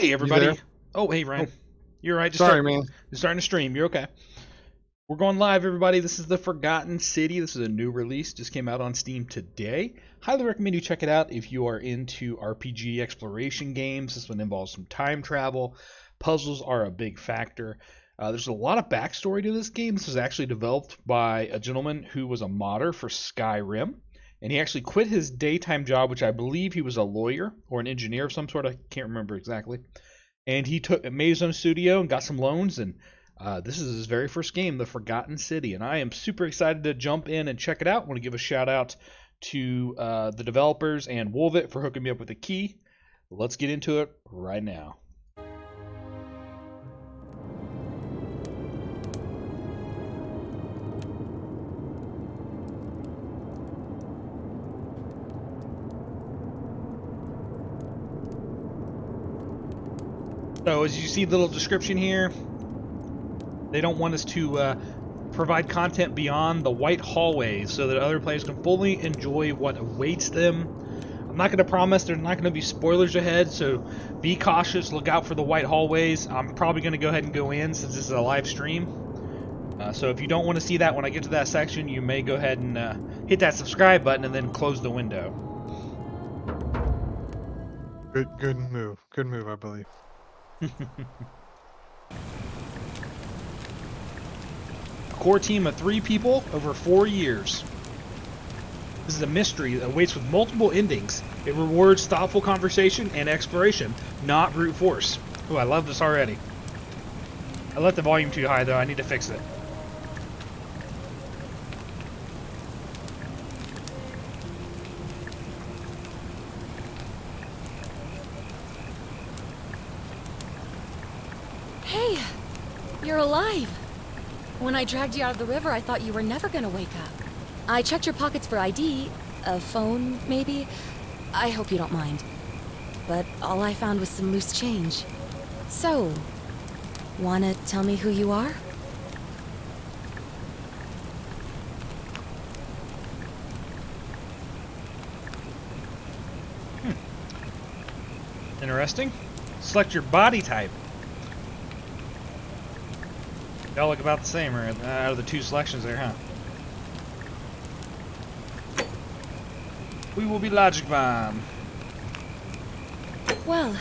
Hey, You there? everybody. Oh, hey, Oh, Ryan. You're right. sorry, man. Just starting to stream. You're okay. We're going live, everybody. This is The Forgotten City. This is a new release. Just came out on Steam today. Highly recommend you check it out if you are into RPG exploration games. This one involves some time travel. Puzzles are a big factor. There's a lot of backstory to this game. This was actually developed by a gentleman who was a modder for Skyrim. And he actually quit his daytime job, which I believe he was a lawyer or an engineer of some sort. I can't remember exactly. And he made his own studio and got some loans, and this is his very first game, The Forgotten City, and I am super excited to jump in and check it out. I want to give a shout out to the developers and Wolvit for hooking me up with a key. Let's get into it right now. So as you see the little description here, they don't want us to provide content beyond the white hallways so that other players can fully enjoy what awaits them. I'm not going to promise there's not going to be spoilers ahead, so be cautious, look out for the white hallways. I'm probably going to go ahead and go in since this is a live stream. So if you don't want to see that when I get to that section, you may go ahead and hit that subscribe button and then close the window. Good move. Good move, I believe. Core team of 3 people over 4 years. This is a mystery that awaits with multiple endings. It rewards thoughtful conversation and exploration, not brute force. Ooh, I love this already. I left the volume too high though, I need to fix it. Hey, you're alive. When I dragged you out of the river, I thought you were never gonna wake up. I checked your pockets for ID, a phone, maybe. I hope you don't mind. But all I found was some loose change. So, wanna tell me who you are? Interesting. Select your body type. Y'all look about the same out of the 2 selections there, huh? We will be Logic Bomb. Well,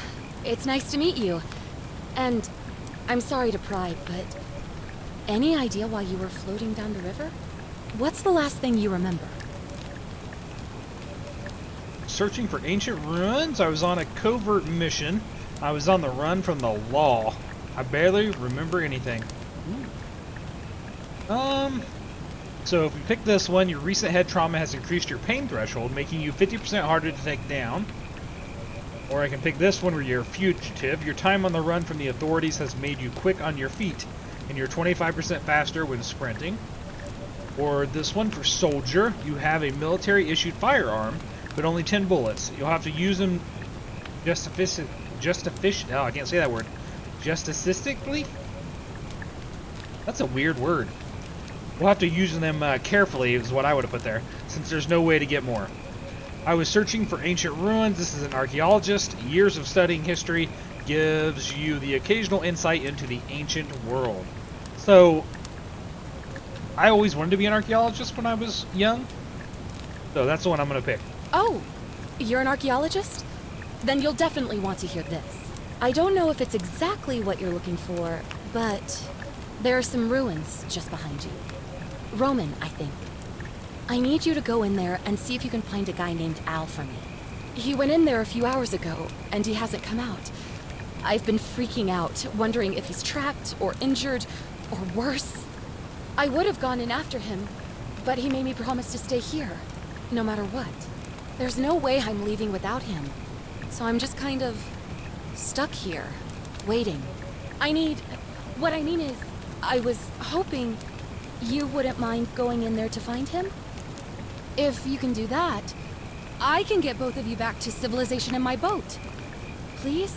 it's nice to meet you. And I'm sorry to pry, but any idea why you were floating down the river? What's the last thing you remember? Searching for ancient ruins. I was on a covert mission. I was on the run from the law. I barely remember anything. So if we pick this one, your recent head trauma has increased your pain threshold, making you 50% harder to take down. Or I can pick this one where you're a fugitive. Your time on the run from the authorities has made you quick on your feet, and you're 25% faster when sprinting. Or this one for soldier. You have a military-issued firearm, but only 10 bullets. You'll have to use them I can't say that word. Justicistically? That's a weird word. We'll have to use them carefully is what I would have put there, since there's no way to get more. I was searching for ancient ruins. This is an archaeologist. Years of studying history gives you the occasional insight into the ancient world. So, I always wanted to be an archaeologist when I was young. So that's the one I'm going to pick. Oh, you're an archaeologist? Then you'll definitely want to hear this. I don't know if it's exactly what you're looking for, but there are some ruins just behind you. Roman, I think. I need you to go in there and see if you can find a guy named Al for me. He went in there a few hours ago, and he hasn't come out. I've been freaking out, wondering if he's trapped or injured or worse. I would have gone in after him, but he made me promise to stay here, no matter what. There's no way I'm leaving without him, so I'm just kind of stuck here, waiting. What I mean is, I was hoping you wouldn't mind going in there to find him? If you can do that, I can get both of you back to civilization in my boat. Please?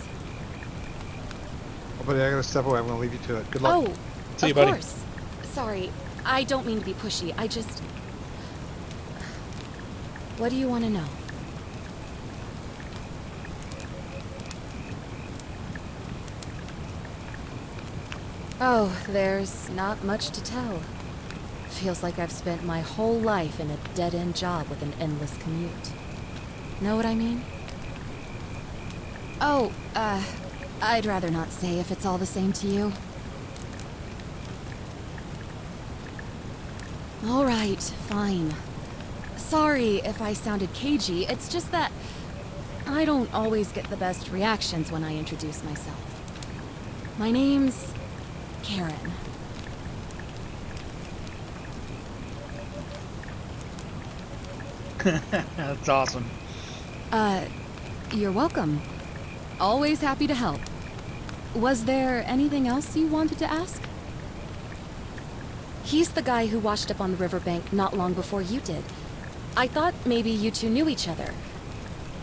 Oh, buddy, I gotta step away. I'm gonna leave you to it. Good luck. Oh, See you, of buddy. course. Sorry, I don't mean to be pushy. I just... What do you want to know? Oh, there's not much to tell. Feels like I've spent my whole life in a dead-end job with an endless commute. Know what I mean? Oh, I'd rather not say if it's all the same to you. All right, fine. Sorry if I sounded cagey, it's just that I don't always get the best reactions when I introduce myself. My name's Karen. That's awesome. You're welcome. Always happy to help. Was there anything else you wanted to ask? He's the guy who washed up on the riverbank not long before you did. I thought maybe you two knew each other.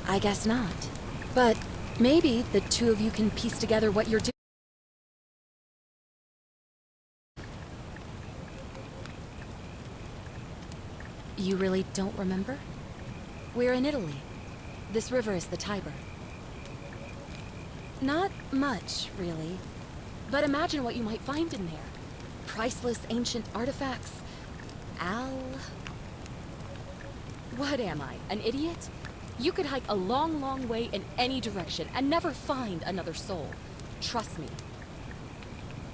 I guess not. But maybe the two of you can piece together what you're doing. You really don't remember? We're in Italy. This river is the Tiber. Not much, really. But imagine what you might find in there. Priceless ancient artifacts. What am I, an idiot? You could hike a long, long way in any direction and never find another soul. Trust me.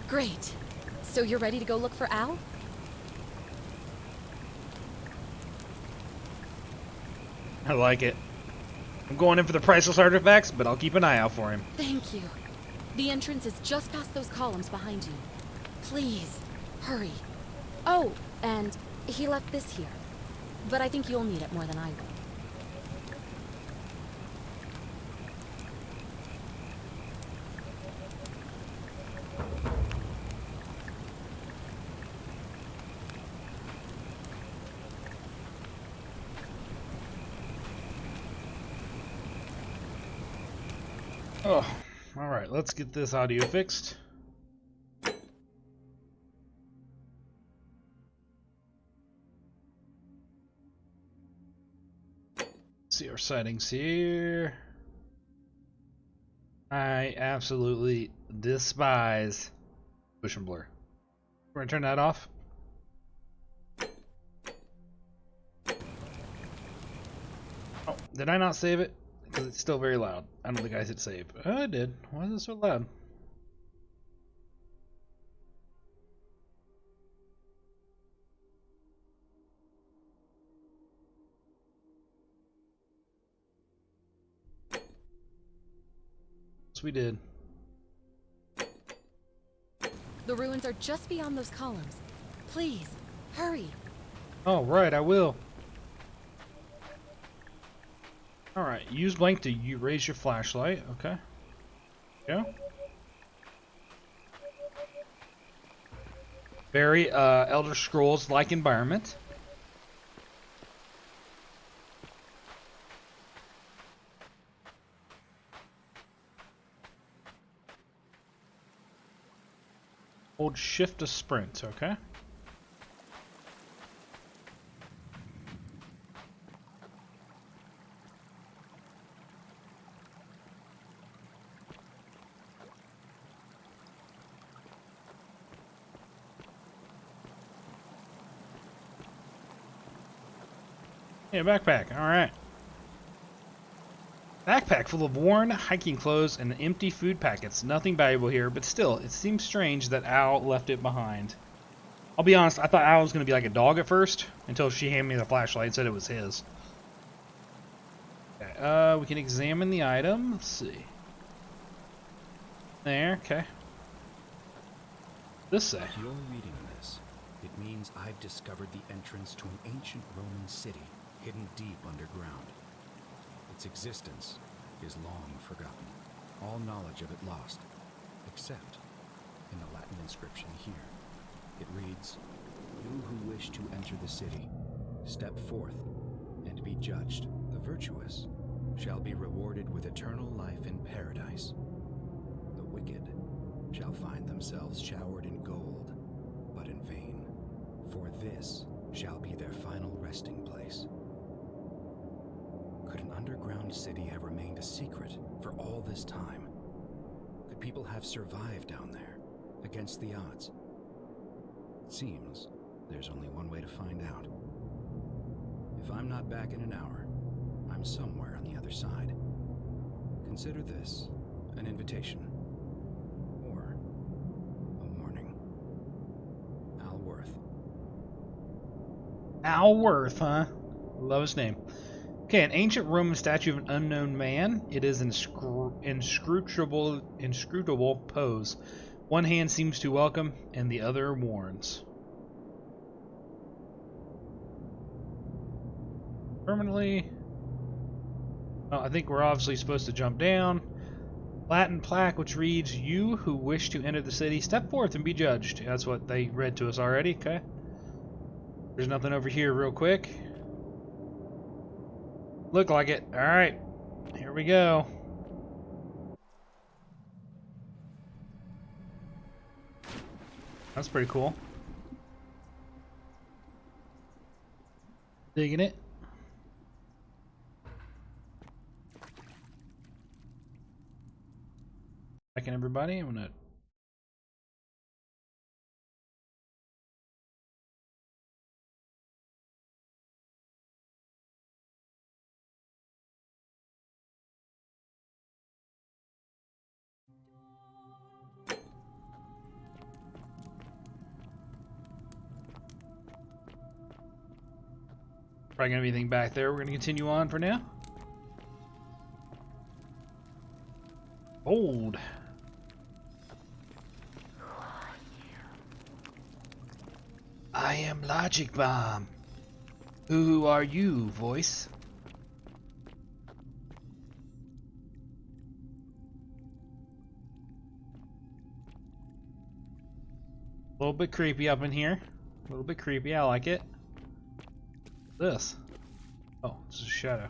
Great. So you're ready to go look for Al? I like it. I'm going in for the priceless artifacts, but I'll keep an eye out for him. Thank you. The entrance is just past those columns behind you. Please, hurry. Oh, and he left this here. But I think you'll need it more than I will. Oh, all right. Let's get this audio fixed. See our settings here. I absolutely despise push and blur. We're gonna turn that off. Oh, did I not save it? Because it's still very loud. I don't think I hit save. Oh, I did. Why is it so loud? Yes, we did. The ruins are just beyond those columns. Please, hurry. Oh, right, I will. Alright, use blank to raise your flashlight. Okay. Yeah. Very Elder Scrolls-like environment. Hold shift to sprint, okay? Yeah, backpack. Alright. Backpack full of worn hiking clothes and empty food packets. Nothing valuable here, but still, it seems strange that Al left it behind. I'll be honest, I thought Al was going to be like a dog at first, until she handed me the flashlight and said it was his. Okay, we can examine the item. Let's see. There, okay. This say? If you're reading this, it means I've discovered the entrance to an ancient Roman city hidden deep underground. Its existence is long forgotten, all knowledge of it lost, except in the Latin inscription here. It reads, "You who wish to enter the city, step forth and be judged. The virtuous shall be rewarded with eternal life in paradise. The wicked shall find themselves showered in gold, but in vain, for this shall be their final resting place." Could an underground city have remained a secret for all this time? Could people have survived down there, against the odds? It seems there's only one way to find out. If I'm not back in an hour, I'm somewhere on the other side. Consider this an invitation. Or a warning. Al Worth. Al Worth, huh? Love his name. Okay, an ancient Roman statue of an unknown man. It is inscrutable pose. One hand seems to welcome, and the other warns. Permanently. Oh, I think we're obviously supposed to jump down. Latin plaque which reads, "You who wish to enter the city, step forth and be judged." That's what they read to us already, okay? There's nothing over here real quick. Look like it. Alright. Here we go. That's pretty cool. Digging it. Checking everybody. I'm gonna. Probably gonna be anything back there. We're gonna continue on for now. Old. I am Logic Bomb. Who are you, voice? A little bit creepy up in here. A little bit creepy. I like it. This. Oh, it's a shadow.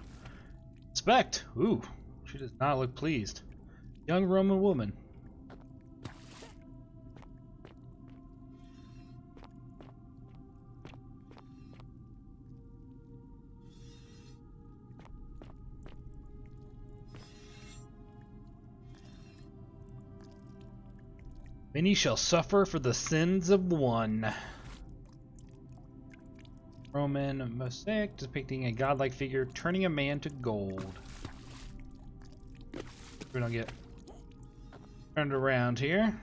Inspect. Ooh, she does not look pleased. Young Roman woman. Many shall suffer for the sins of one. Roman mosaic depicting a godlike figure turning a man to gold. We don't get turned around here.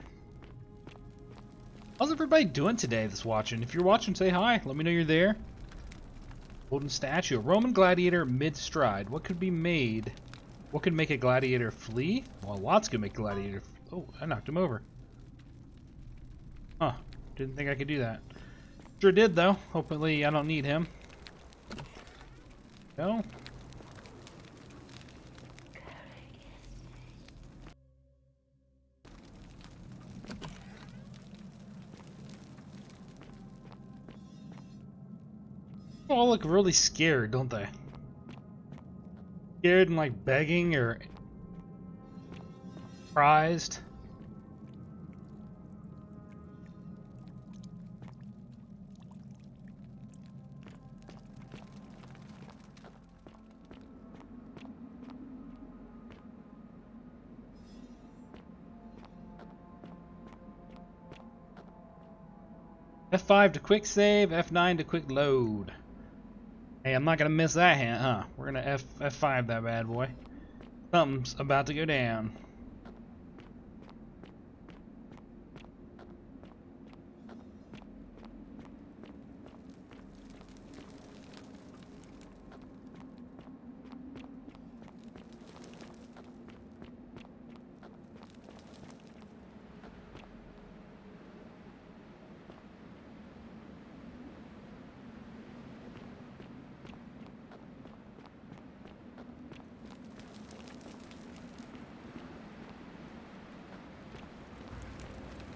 How's everybody doing today that's watching? If you're watching, say hi. Let me know you're there. Golden statue. A Roman gladiator mid-stride. What could be made? What could make a gladiator flee? Well, lots could make a gladiator. Oh, I knocked him over. Huh. Didn't think I could do that. Sure did, though. Hopefully I don't need him. Go. They all look really scared, don't they? Scared and like begging or surprised. F5 to quick save, F9 to quick load. Hey, I'm not gonna miss that hint, huh? We're gonna F5 that bad boy. Something's about to go down.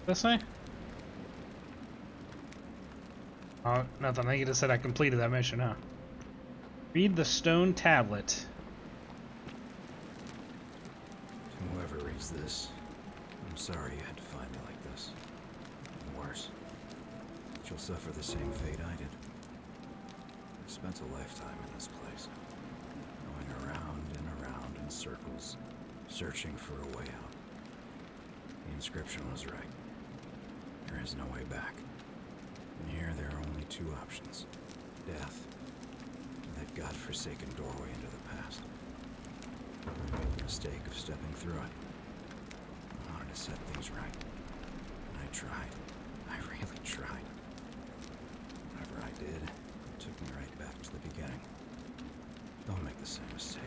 This way? Oh, nothing. I think it just said I completed that mission, huh? Read the stone tablet. Whoever reads this, I'm sorry you had to find me like this. And worse, you'll suffer the same fate I did. I spent a lifetime in this place, going around and around in circles, searching for a way out. The inscription was right. There is no way back. And here there are only two options. Death, and that godforsaken doorway into the past. I made the mistake of stepping through it. I wanted to set things right. And I tried. I really tried. Whatever I did, it took me right back to the beginning. Don't make the same mistake.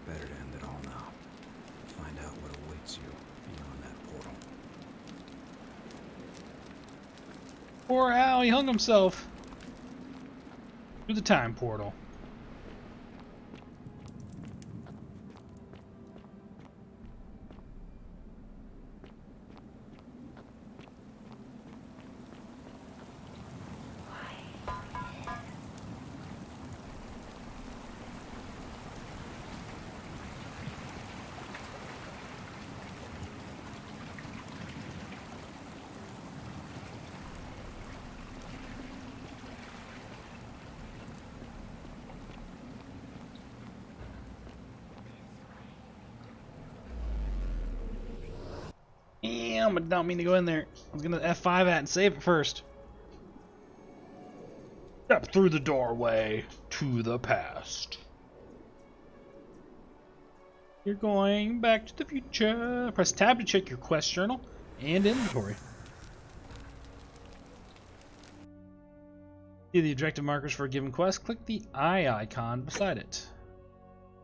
Better to end it all now. Find out what awaits you beyond that portal. Poor Al, he hung himself. Through the time portal. Damn, I don't mean to go in there. I was gonna F5 at and save it first. Step through the doorway to the past. You're going back to the future. Press tab to check your quest journal and inventory. See the objective markers for a given quest. Click the eye icon beside it.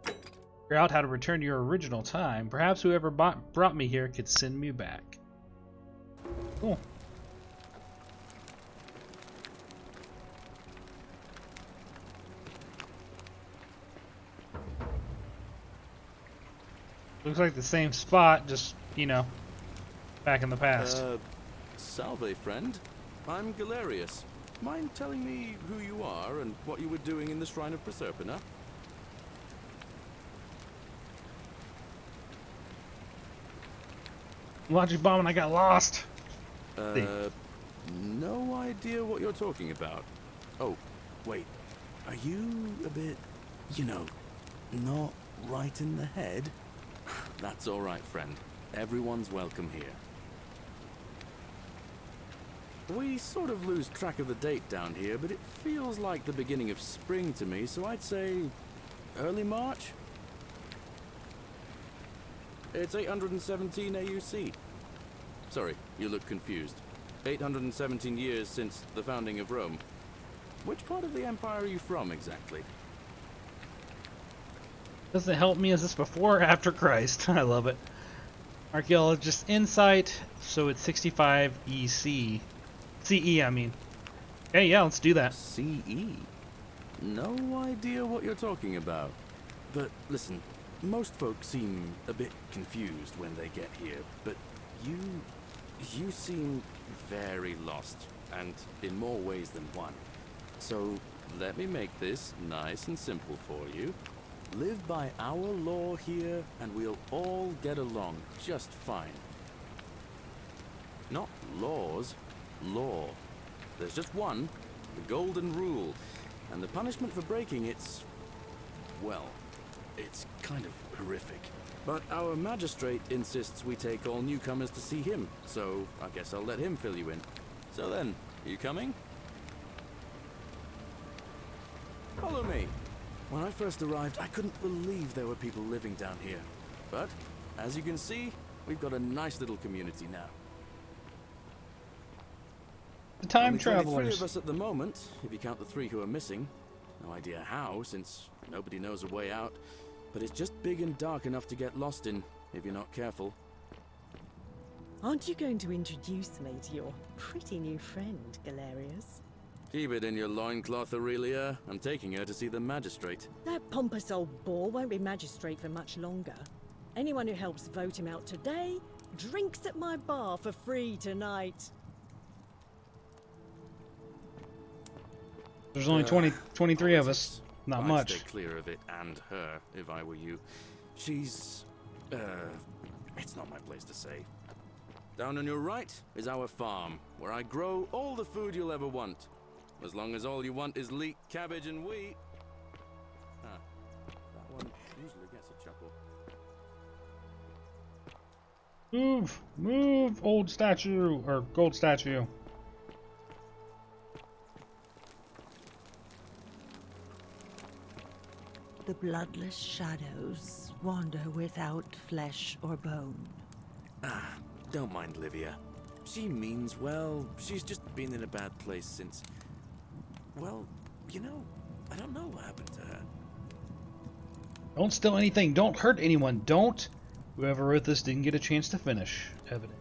Figure out how to return to your original time. Perhaps whoever brought me here could send me back. Cool. Looks like the same spot, just, you know, back in the past. Salve, friend. I'm Galerius. Mind telling me who you are and what you were doing in the Shrine of Proserpina? Logic bomb and I got lost. No idea what you're talking about. Oh, wait. Are you a bit, you know, not right in the head? That's all right, friend. Everyone's welcome here. We sort of lose track of the date down here, but it feels like the beginning of spring to me, so I'd say early March? It's 817 AUC. Sorry, you look confused. 817 years since the founding of Rome. Which part of the Empire are you from, exactly? Does it help me? Is this before or after Christ? I love it. Archaeologist insight, so it's 65 EC. CE, I mean. Okay, yeah, let's do that. CE? No idea what you're talking about. But listen, most folks seem a bit confused when they get here, but you seem very lost, and in more ways than one. So let me make this nice and simple for you. Live by our law here, and we'll all get along just fine. Not laws, law. There's just one, the Golden Rule, and the punishment for breaking it's, well, it's kind of horrific. But our magistrate insists we take all newcomers to see him, so I guess I'll let him fill you in. So then, you coming? Follow me. When I first arrived, I couldn't believe there were people living down here. But, as you can see, we've got a nice little community now. The time Only 23 travelers. of us at the moment, if you count the 3 who are missing. No idea how, since nobody knows a way out. But it's just big and dark enough to get lost in, if you're not careful. Aren't you going to introduce me to your pretty new friend, Galerius? Keep it in your loincloth, Aurelia. I'm taking her to see the magistrate. That pompous old bore won't be magistrate for much longer. Anyone who helps vote him out today drinks at my bar for free tonight. There's only 23 of us. Not I'd much. stay clear of it and her, if I were you. She's... it's not my place to say. Down on your right is our farm, where I grow all the food you'll ever want. As long as all you want is leek, cabbage, and wheat. Ah, that one usually gets a chuckle. Move! Move, old statue, or gold statue. The bloodless shadows wander without flesh or bone. Don't mind Livia. She means well. She's just been in a bad place since... Well, you know, I don't know what happened to her. Don't steal anything. Don't hurt anyone. Don't. Whoever wrote this didn't get a chance to finish. Evident.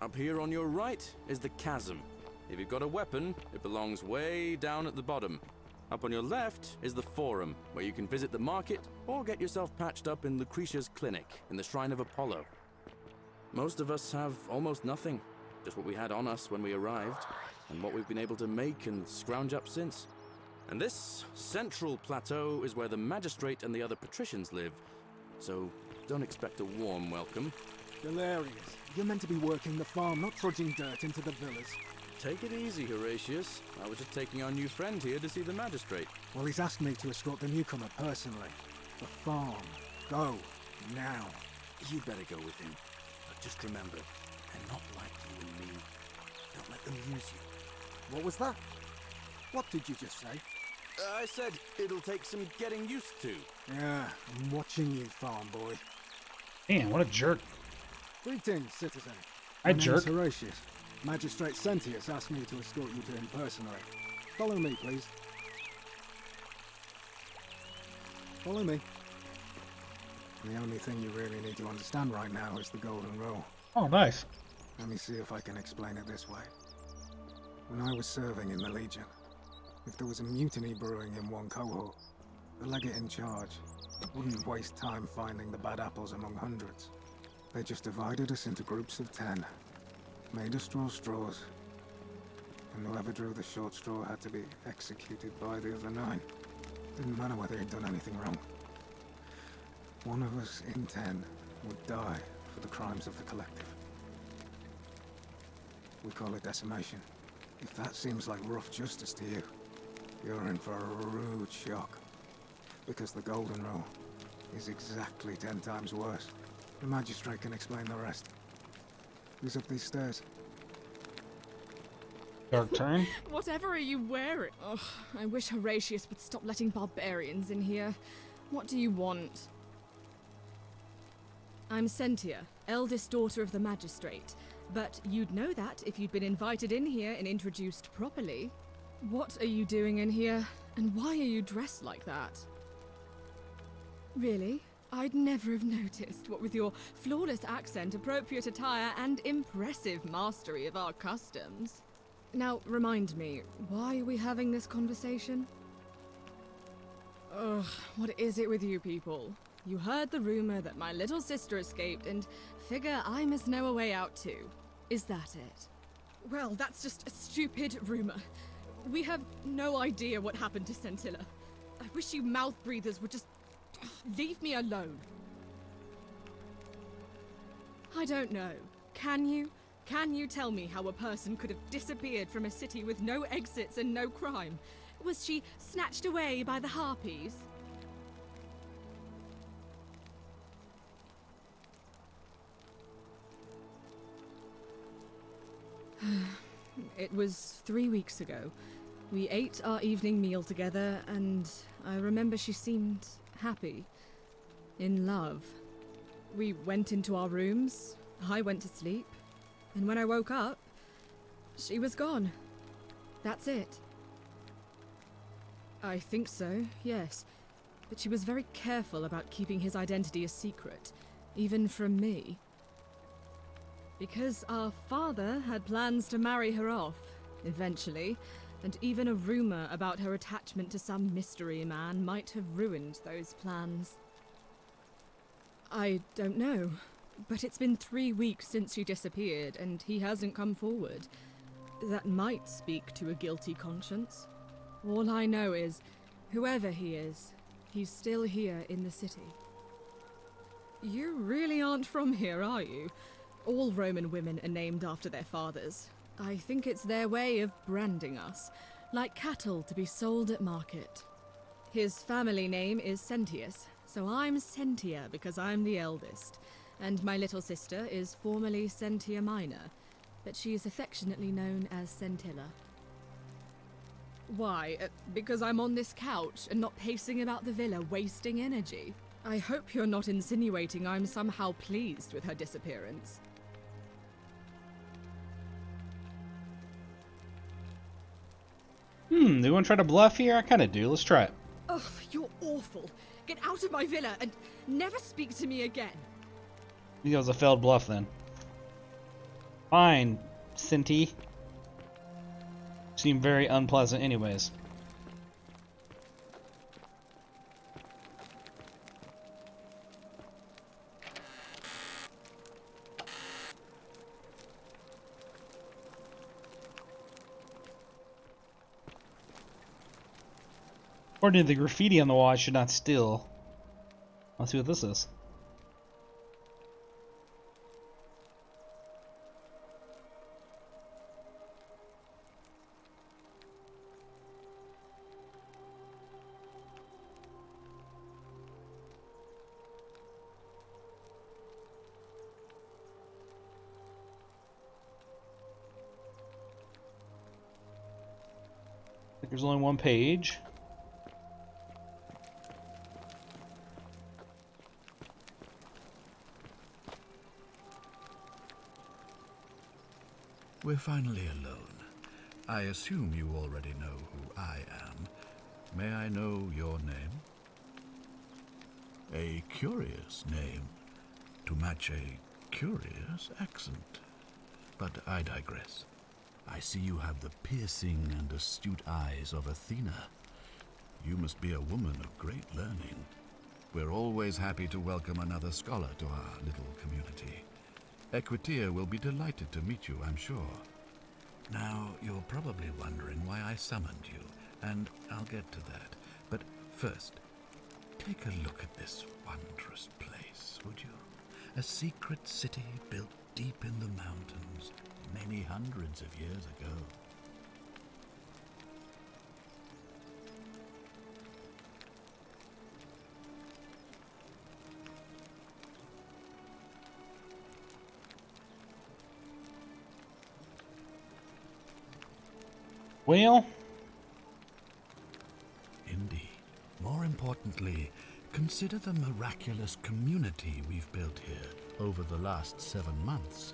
Up here on your right is the chasm. If you've got a weapon, it belongs way down at the bottom. Up on your left is the Forum, where you can visit the market or get yourself patched up in Lucretia's clinic in the Shrine of Apollo. Most of us have almost nothing, just what we had on us when we arrived, and what we've been able to make and scrounge up since. And this central plateau is where the magistrate and the other patricians live, so don't expect a warm welcome. Galerius, you're meant to be working the farm, not trudging dirt into the villas. Take it easy, Horatius. I was just taking our new friend here to see the magistrate. Well, he's asked me to escort the newcomer personally. The farm. Go. Now. You'd better go with him. But just remember, they're not like you and me. Don't let them use you. What was that? What did you just say? I said it'll take some getting used to. Yeah, I'm watching you, farm boy. Man, what a jerk. Greetings, citizen. I My name's jerk. Horatius. Magistrate Sentius asked me to escort you to him personally. Follow me, please. Follow me. The only thing you really need to understand right now is the Golden Rule. Oh, nice. Let me see if I can explain it this way. When I was serving in the Legion, if there was a mutiny brewing in one cohort, the legate in charge wouldn't waste time finding the bad apples among hundreds. They just divided us into groups of 10, made us draw straws, and whoever drew the short straw had to be executed by the other 9. Didn't matter whether he'd done anything wrong. One of us in 10 would die for the crimes of the collective. We call it decimation. If that seems like rough justice to you, you're in for a rude shock. Because the Golden Rule is exactly 10 times worse. The magistrate can explain the rest. Who's up these stairs? Dark turn. Whatever are you wearing? Ugh, I wish Horatius would stop letting barbarians in here. What do you want? I'm Sentia, eldest daughter of the magistrate. But you'd know that if you'd been invited in here and introduced properly. What are you doing in here? And why are you dressed like that? Really? I'd never have noticed, what with your flawless accent, appropriate attire, and impressive mastery of our customs. Now, remind me, why are we having this conversation? Ugh, what is it with you people? You heard the rumor that my little sister escaped and figure I must know a way out too. Is that it? Well, that's just a stupid rumor. We have no idea what happened to Scintilla. I wish you mouth breathers would just leave me alone. I don't know. Can you? Can you tell me how a person could have disappeared from a city with no exits and no crime? Was she snatched away by the Harpies? It was 3 weeks ago. We ate our evening meal together, and I remember she seemed happy. In love. We went into our rooms, I went to sleep, and when I woke up, she was gone. That's it. I think so, yes. But she was very careful about keeping his identity a secret, even from me. Because our father had plans to marry her off, eventually, and even a rumor about her attachment to some mystery man might have ruined those plans. I don't know, but it's been 3 weeks since she disappeared, and he hasn't come forward. That might speak to a guilty conscience. All I know is, whoever he is, he's still here in the city. You really aren't from here, are you? All Roman women are named after their fathers. I think it's their way of branding us, like cattle to be sold at market. His family name is Sentius, So I'm Sentia because I'm the eldest, and my little sister is formerly Sentia Minor, but she is affectionately known as Sentilla. Why? Because I'm on this couch and not pacing about the villa wasting energy? I hope you're not insinuating I'm somehow pleased with her disappearance. They want to try to bluff here? I kind of do. Let's try it. Ugh, you're awful. Get out of my villa and never speak to me again. I think that was a failed bluff then. Fine, Cinti. Seem very unpleasant anyways. According to the graffiti on the wall, I should not steal. Let's see what this is. I think there's only one page. We're finally alone. I assume you already know who I am. May I know your name? A curious name to match a curious accent. But I digress. I see you have the piercing and astute eyes of Athena. You must be a woman of great learning. We're always happy to welcome another scholar to our little community. Equitia will be delighted to meet you, I'm sure. Now, you're probably wondering why I summoned you, and I'll get to that. But first, take a look at this wondrous place, would you? A secret city built deep in the mountains, many hundreds of years ago. Well, Indeed. More importantly, consider the miraculous community we've built here over the last 7 months.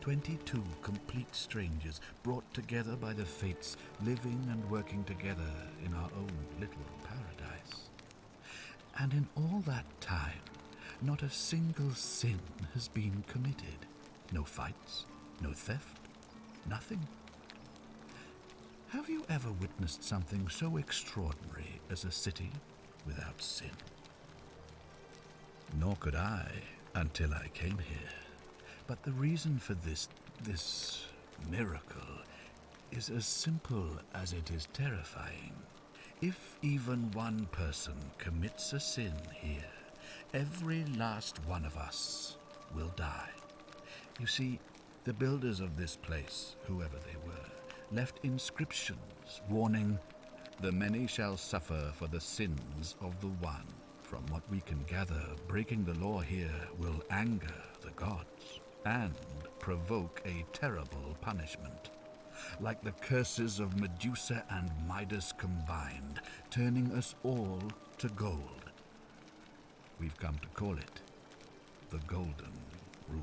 22 complete strangers brought together by the fates, living and working together in our own little paradise. And in all that time, not a single sin has been committed. No fights, no theft, nothing. Have you ever witnessed something so extraordinary as a city without sin? Nor could I until I came here. But the reason for this miracle is as simple as it is terrifying. If even one person commits a sin here, every last one of us will die. You see, the builders of this place, whoever they were, left inscriptions warning, "The many shall suffer for the sins of the one." From what we can gather, breaking the law here will anger the gods and provoke a terrible punishment. Like the curses of Medusa and Midas combined, turning us all to gold. We've come to call it the Golden Rule.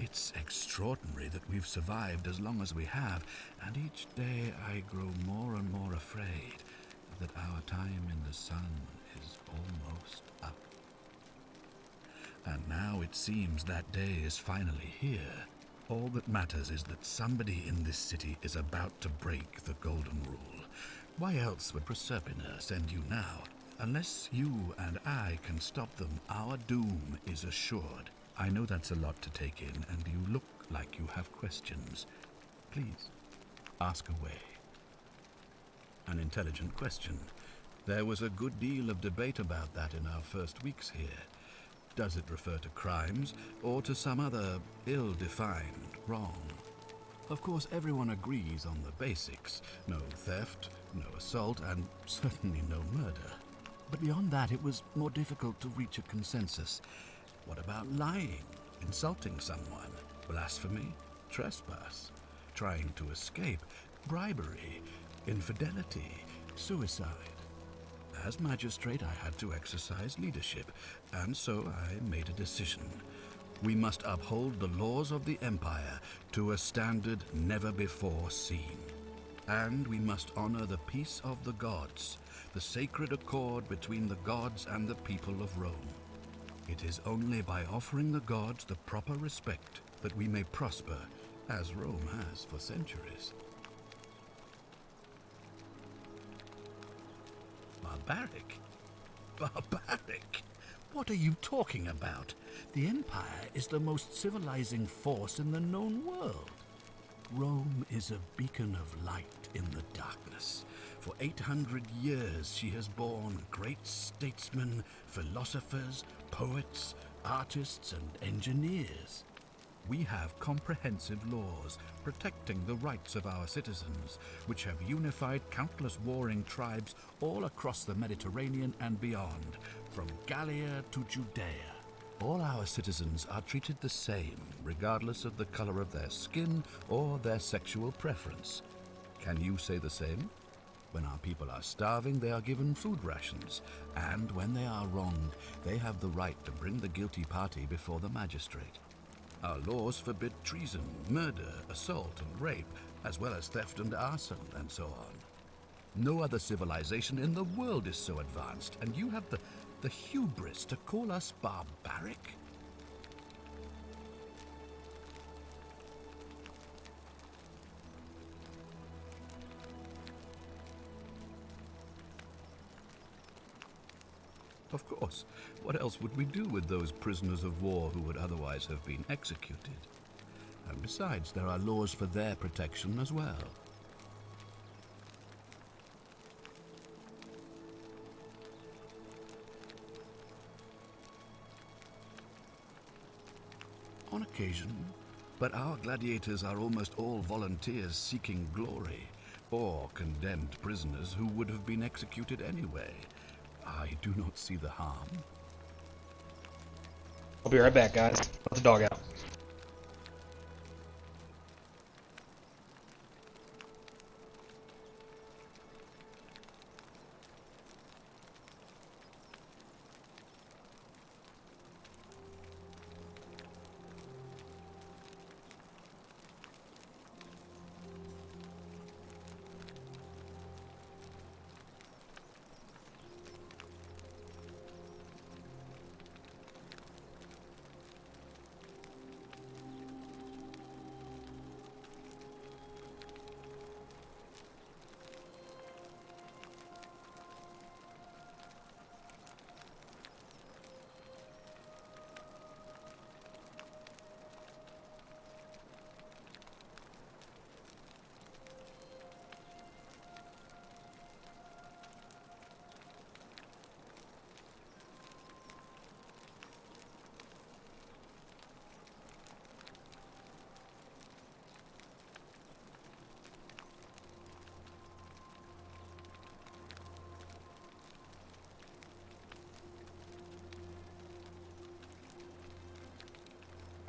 It's extraordinary that we've survived as long as we have, and each day I grow more and more afraid that our time in the sun is almost up. And now it seems that day is finally here. All that matters is that somebody in this city is about to break the Golden Rule. Why else would Proserpina send you now? Unless you and I can stop them, our doom is assured. I know that's a lot to take in, and you look like you have questions. Please, ask away. An intelligent question. There was a good deal of debate about that in our first weeks here. Does it refer to crimes, or to some other ill-defined wrong? Of course, everyone agrees on the basics. No theft, no assault, and certainly no murder. But beyond that, it was more difficult to reach a consensus. What about lying, insulting someone, blasphemy, trespass, trying to escape, bribery, infidelity, suicide? As magistrate, I had to exercise leadership, and so I made a decision. We must uphold the laws of the Empire to a standard never before seen. And we must honor the peace of the gods, the sacred accord between the gods and the people of Rome. It is only by offering the gods the proper respect that we may prosper, as Rome has for centuries. Barbaric? Barbaric? What are you talking about? The Empire is the most civilizing force in the known world. Rome is a beacon of light in the darkness. For 800 years she has borne great statesmen, philosophers, poets, artists, and engineers. We have comprehensive laws protecting the rights of our citizens, which have unified countless warring tribes all across the Mediterranean and beyond, from Gallia to Judea. All our citizens are treated the same, regardless of the color of their skin or their sexual preference. Can you say the same? When our people are starving, they are given food rations, and when they are wronged, they have the right to bring the guilty party before the magistrate. Our laws forbid treason, murder, assault, and rape, as well as theft and arson, and so on. No other civilization in the world is so advanced, and you have the hubris to call us barbaric? Of course. What else would we do with those prisoners of war who would otherwise have been executed? And besides, there are laws for their protection as well. On occasion, but our gladiators are almost all volunteers seeking glory, or condemned prisoners who would have been executed anyway. I do not see the harm. I'll be right back, guys. Let the dog out.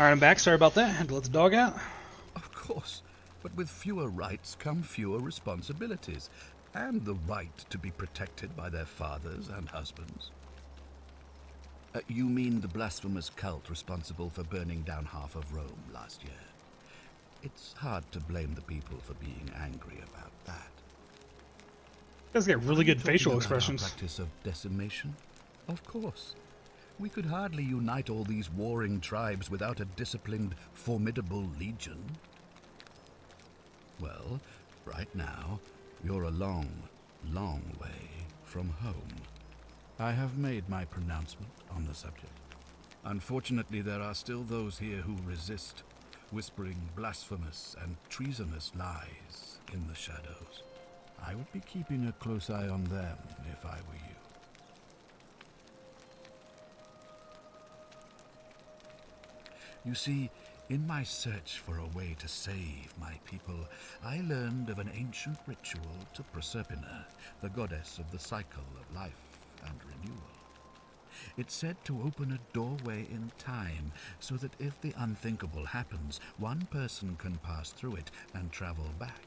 Alright, I'm back. Sorry about that. Had to let the dog out. Of course, but with fewer rights come fewer responsibilities, and the right to be protected by their fathers and husbands. You mean the blasphemous cult responsible for burning down half of Rome last year? It's hard to blame the people for being angry about that. You guys get really good facial Our expressions. practice of decimation? Of course. We could hardly unite all these warring tribes without a disciplined, formidable legion. Well, right now, you're a long, long way from home. I have made my pronouncement on the subject. Unfortunately, there are still those here who resist, whispering blasphemous and treasonous lies in the shadows. I would be keeping a close eye on them if I were you. You see, in my search for a way to save my people, I learned of an ancient ritual to Proserpina, the goddess of the cycle of life and renewal. It's said to open a doorway in time, so that if the unthinkable happens, one person can pass through it and travel back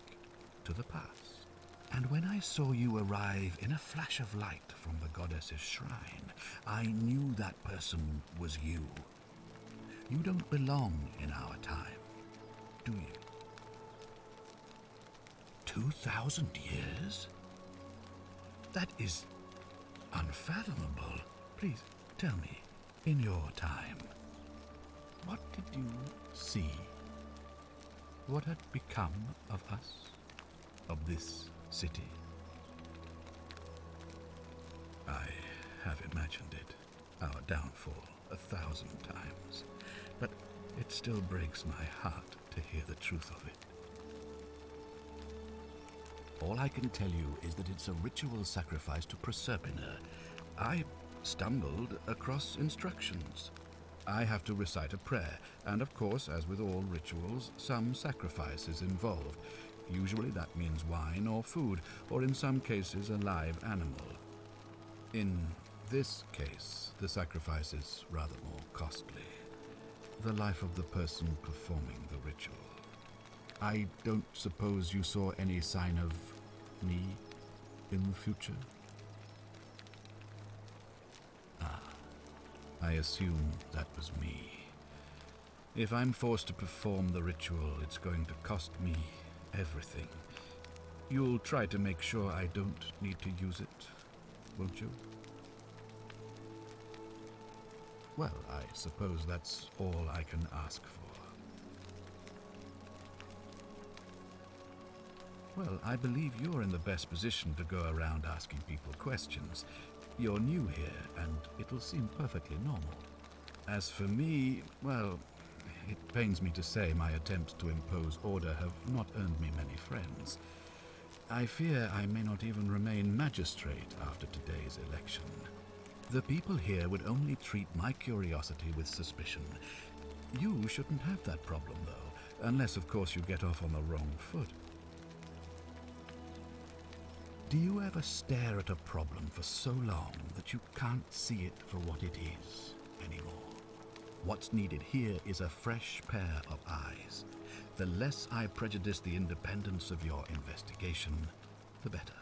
to the past. And when I saw you arrive in a flash of light from the goddess's shrine, I knew that person was you. You don't belong in our time, do you? 2,000 years? That is unfathomable. Please, tell me, in your time, what did you see? What had become of us? Of this city? I have imagined it, our downfall, 1,000 times, but it still breaks my heart to hear the truth of it. All I can tell you is that it's a ritual sacrifice to Proserpina. I stumbled across instructions. I have to recite a prayer, and of course, as with all rituals, some sacrifice is involved. Usually that means wine or food, or in some cases a live animal. In this case, the sacrifice is rather more costly. The life of the person performing the ritual. I don't suppose you saw any sign of me in the future? I assume that was me. If I'm forced to perform the ritual, it's going to cost me everything. You'll try to make sure I don't need to use it, won't you? Well, I suppose that's all I can ask for. Well, I believe you're in the best position to go around asking people questions. You're new here, and it'll seem perfectly normal. As for me, well, it pains me to say my attempts to impose order have not earned me many friends. I fear I may not even remain magistrate after today's election. The people here would only treat my curiosity with suspicion. You shouldn't have that problem, though, unless, of course, you get off on the wrong foot. Do you ever stare at a problem for so long that you can't see it for what it is anymore? What's needed here is a fresh pair of eyes. The less I prejudice the independence of your investigation, the better.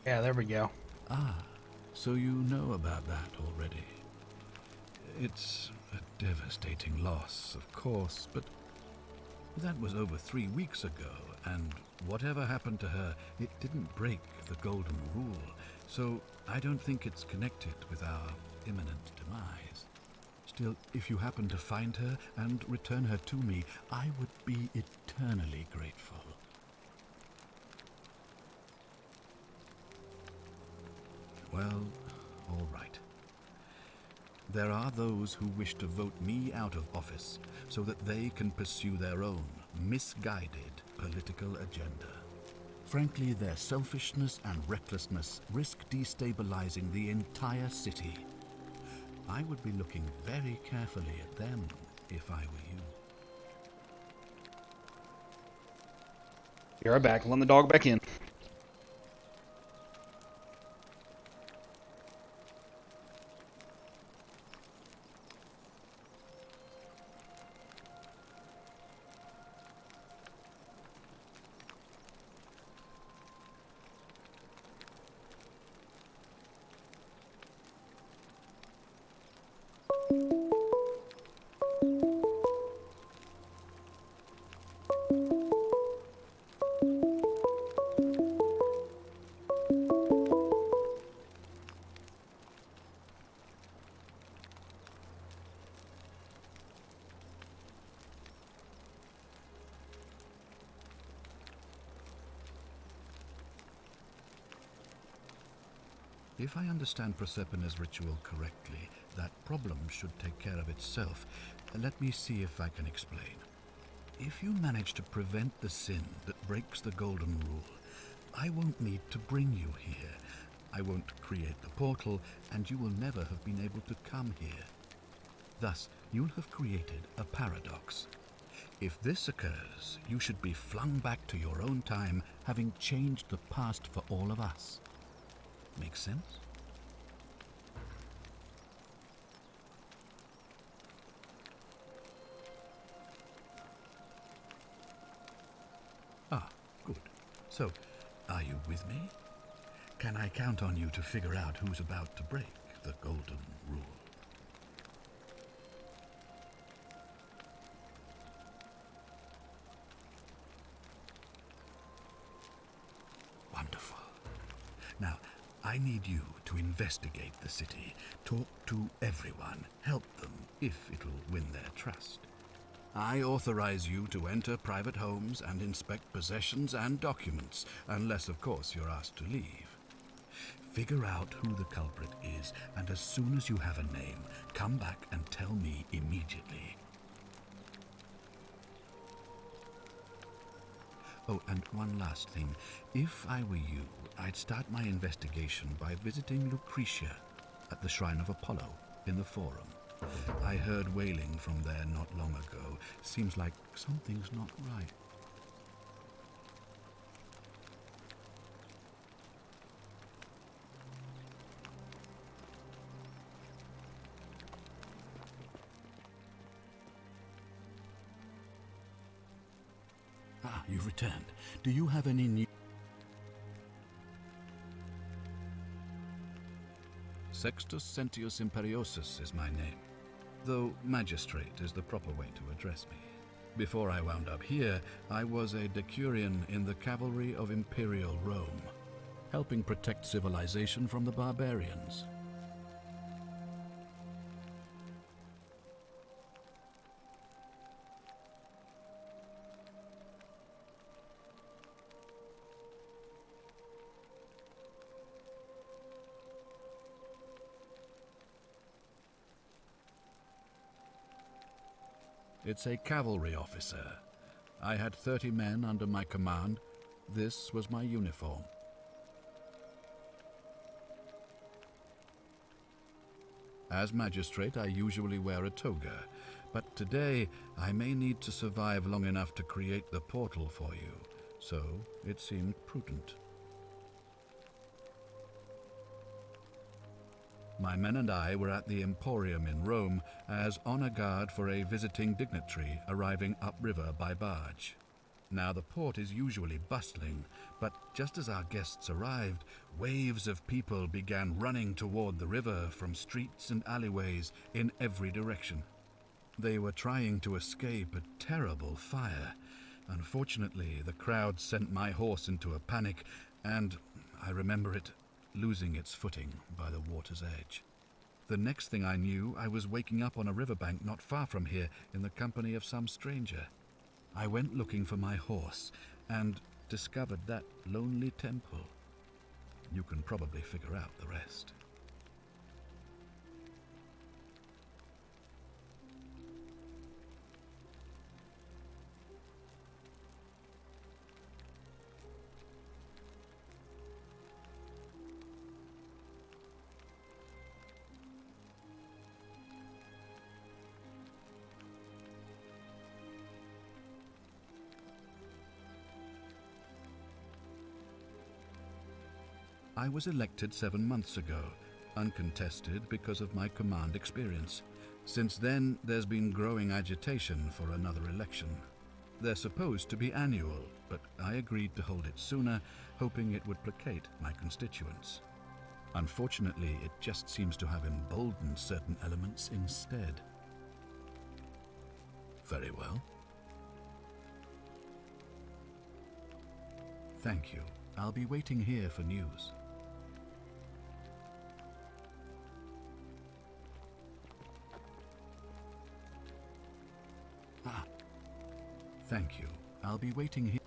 Yeah, there we go. Ah, so you know about that already. It's a devastating loss, of course, but that was over 3 weeks ago, and whatever happened to her, it didn't break the Golden Rule, so I don't think it's connected with our imminent demise. Still, if you happen to find her and return her to me, I would be eternally grateful. Well, all right. There are those who wish to vote me out of office so that they can pursue their own misguided political agenda. Frankly, their selfishness and recklessness risk destabilizing the entire city. I would be looking very carefully at them if I were you. Be right back. Let the dog back in. If I understand Proserpina's ritual correctly, that problem should take care of itself. Let me see if I can explain. If you manage to prevent the sin that breaks the Golden Rule, I won't need to bring you here. I won't create the portal, and you will never have been able to come here. Thus, you'll have created a paradox. If this occurs, you should be flung back to your own time, having changed the past for all of us. Make sense? Ah, good. So, are you with me? Can I count on you to figure out who's about to break the golden rule? Wonderful. Now, I need you to investigate the city, talk to everyone, help them if it'll win their trust. I authorize you to enter private homes and inspect possessions and documents, unless, of course, you're asked to leave. Figure out who the culprit is, and as soon as you have a name, come back and tell me immediately. Oh, and one last thing. If I were you, I'd start my investigation by visiting Lucretia at the Shrine of Apollo in the Forum. I heard wailing from there not long ago. Seems like something's not right. Ah, you've returned. Do you have any new... Sextus Sentius Imperiosus is my name, though magistrate is the proper way to address me. Before I wound up here, I was a decurion in the cavalry of Imperial Rome, helping protect civilization from the barbarians. It's a cavalry officer. I had 30 men under my command. This was my uniform. As magistrate, I usually wear a toga, but today I may need to survive long enough to create the portal for you, so it seemed prudent. My men and I were at the Emporium in Rome as honor guard for a visiting dignitary arriving upriver by barge. Now the port is usually bustling, but just as our guests arrived, waves of people began running toward the river from streets and alleyways in every direction. They were trying to escape a terrible fire. Unfortunately, the crowd sent my horse into a panic, and I remember it losing its footing by the water's edge. The next thing I knew, I was waking up on a riverbank not far from here in the company of some stranger. I went looking for my horse and discovered that lonely temple. You can probably figure out the rest. I was elected 7 months ago, uncontested because of my command experience. Since then, there's been growing agitation for another election. They're supposed to be annual, but I agreed to hold it sooner, hoping it would placate my constituents. Unfortunately, it just seems to have emboldened certain elements instead. Very well. Thank you. I'll be waiting here for news. Ah, thank you. I'll be waiting here.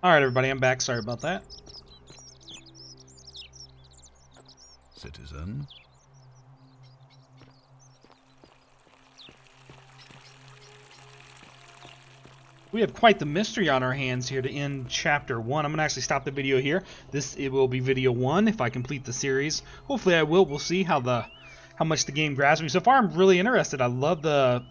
Alright, everybody, I'm back. Sorry about that. Citizen. We have quite the mystery on our hands here to end Chapter 1. I'm going to actually stop the video here. It will be video 1 if I complete the series. Hopefully I will. We'll see how much the game grabs me. So far, I'm really interested. I love the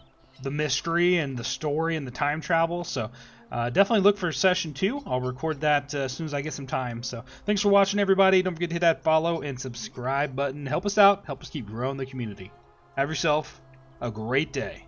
mystery and the story and the time travel. So definitely look for Session 2. I'll record that as soon as I get some time. So thanks for watching, everybody. Don't forget to hit that follow and subscribe button. Help us out. Help us keep growing the community. Have yourself a great day.